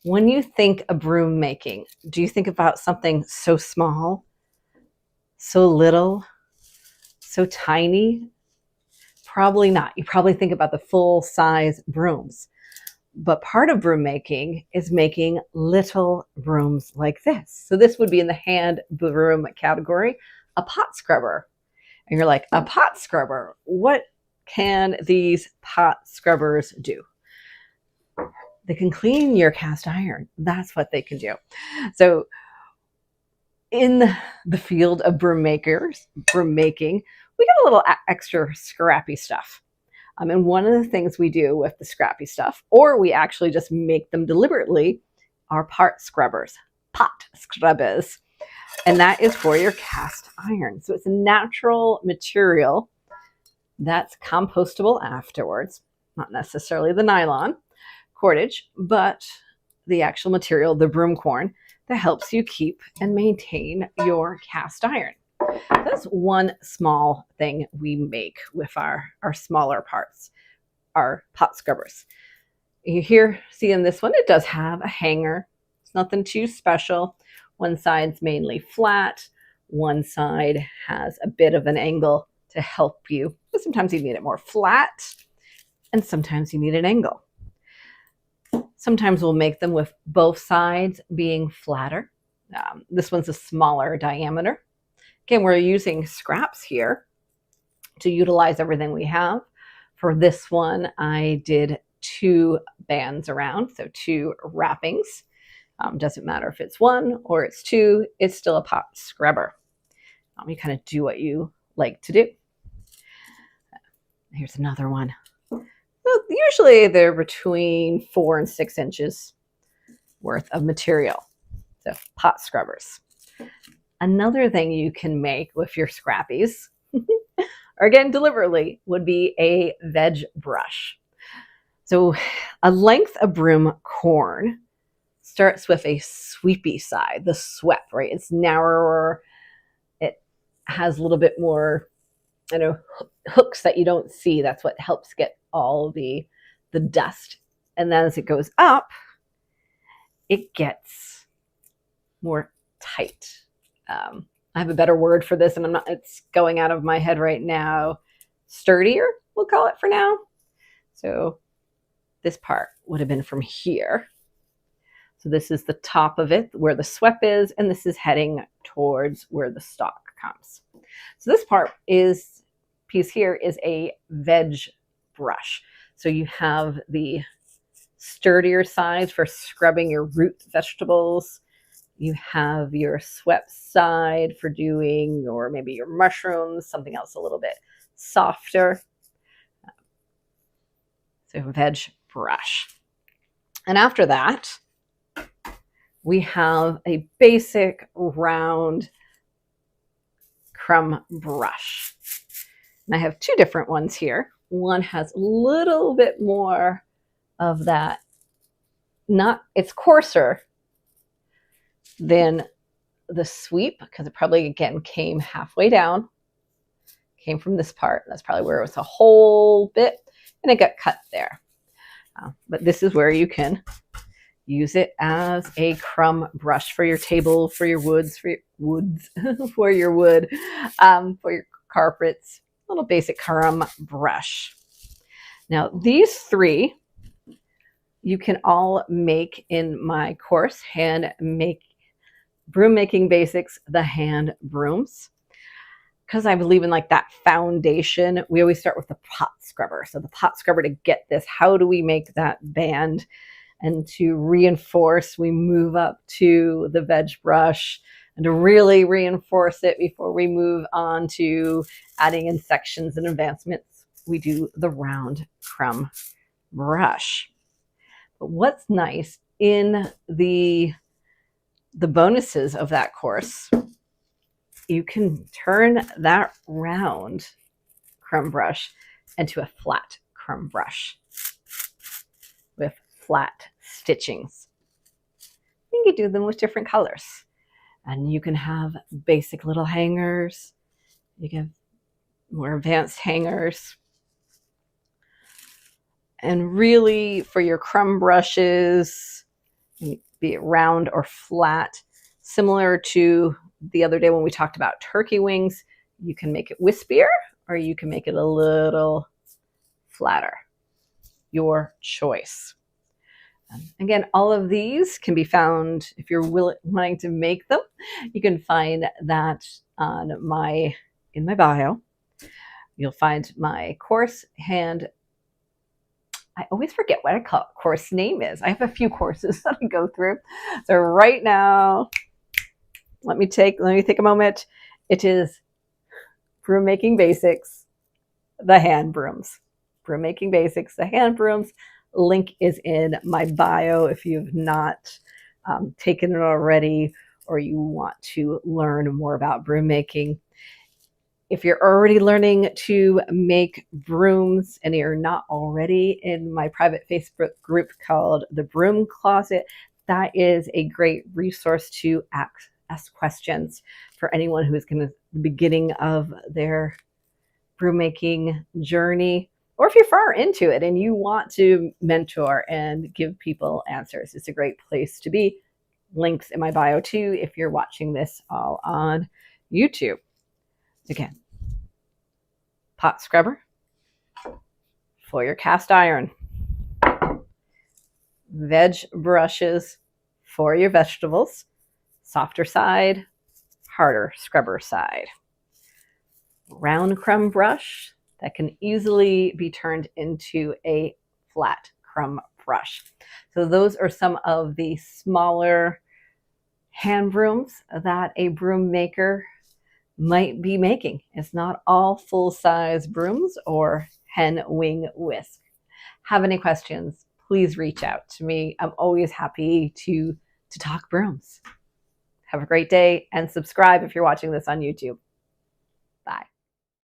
When you think of broom making, do you think about something so small, so little, so tiny? Probably not. You probably think about the full size brooms. But part of broom making is making little brooms like this. So this would be in the hand broom category, a pot scrubber. And you're like, a pot scrubber? What can these pot scrubbers do? They can clean your cast iron. That's what they can do. So in the field of broom making, we get a little extra scrappy stuff. And one of the things we do with the scrappy stuff, or we actually just make them deliberately, are pot scrubbers. And that is for your cast iron. So it's a natural material that's compostable afterwards. Not necessarily the nylon cordage, but the actual material, the broom corn, that helps you keep and maintain your cast iron. That's one small thing we make with our smaller parts, our pot scrubbers. You see in this one, it does have a hanger. It's nothing too special. One side's mainly flat. One side has a bit of an angle to help you. But sometimes you need it more flat, and sometimes you need an angle. Sometimes we'll make them with both sides being flatter. This one's a smaller diameter. Again, we're using scraps here to utilize everything we have. For this one, I did 2 bands around, so 2 wrappings. Doesn't matter if it's 1 or it's 2, it's still a pot scrubber. You kind of do what you like to do. Here's another one. Well, usually they're between 4 and 6 inches worth of material. So pot scrubbers. Another thing you can make with your scrappies, or again deliberately, would be a veg brush. So a length of broom corn starts with a sweepy side, the swept, right? It's narrower. It has a little bit more, hooks that you don't see. That's what helps get all the dust. And then as it goes up, it gets more tight. I have a better word for this, and it's going out of my head right now. Sturdier, we'll call it for now. So this part would have been from here. So this is the top of it where the swept is, and this is heading towards where the stalk comes. So this piece here is a veg brush. So you have the sturdier side for scrubbing your root vegetables. You have your swept side for doing, or maybe your mushrooms, something else a little bit softer. So veg brush. And after that, we have a basic round crumb brush. And I have 2 different ones here. One has a little bit more of that. It's coarser than the sweep, because it probably, again, came halfway down, came from this part. That's probably where it was a whole bit, and it got cut there. But this is where you can use it as a crumb brush for your table, for your woods, for your wood, for your carpets, a little basic crumb brush. Now, these 3 you can all make in my course, Broom Making Basics, the hand brooms. Because I believe in that foundation, we always start with the pot scrubber. So the pot scrubber, to get this, how do we make that band? And to reinforce, we move up to the veg brush, and to really reinforce it before we move on to adding in sections and advancements, we do the round crumb brush. But what's nice in the bonuses of that course, you can turn that round crumb brush into a flat crumb brush with flat stitchings. You can do them with different colors, and you can have basic little hangers. You can have more advanced hangers. And really, for your crumb brushes, be it round or flat. Similar to the other day when we talked about turkey wings, you can make it wispier or you can make it a little flatter. Your choice. Again, all of these can be found if you're wanting to make them. You can find that on in my bio. You'll find my course I always forget what course name is. I have a few courses that I go through. So right now, let me take a moment. It is Broom Making Basics, the Hand Brooms. Broom Making Basics, the Hand Brooms. Link is in my bio if you've not taken it already or you want to learn more about broom making. If you're already learning to make brooms and you're not already in my private Facebook group called the Broom Closet, that is a great resource to ask questions for anyone who is going to the beginning of their broom making journey. Or if you're far into it and you want to mentor and give people answers, it's a great place to be. Links in my bio too if you're watching this all on YouTube. Again, pot scrubber for your cast iron. Veg brushes for your vegetables. Softer side, harder scrubber side. Round crumb brush that can easily be turned into a flat crumb brush. So those are some of the smaller hand brooms that a broom maker might be making. It's not all full-size brooms or hen wing whisk. Have any questions, please reach out to me. I'm always happy to talk brooms. Have a great day and subscribe if you're watching this on YouTube. Bye.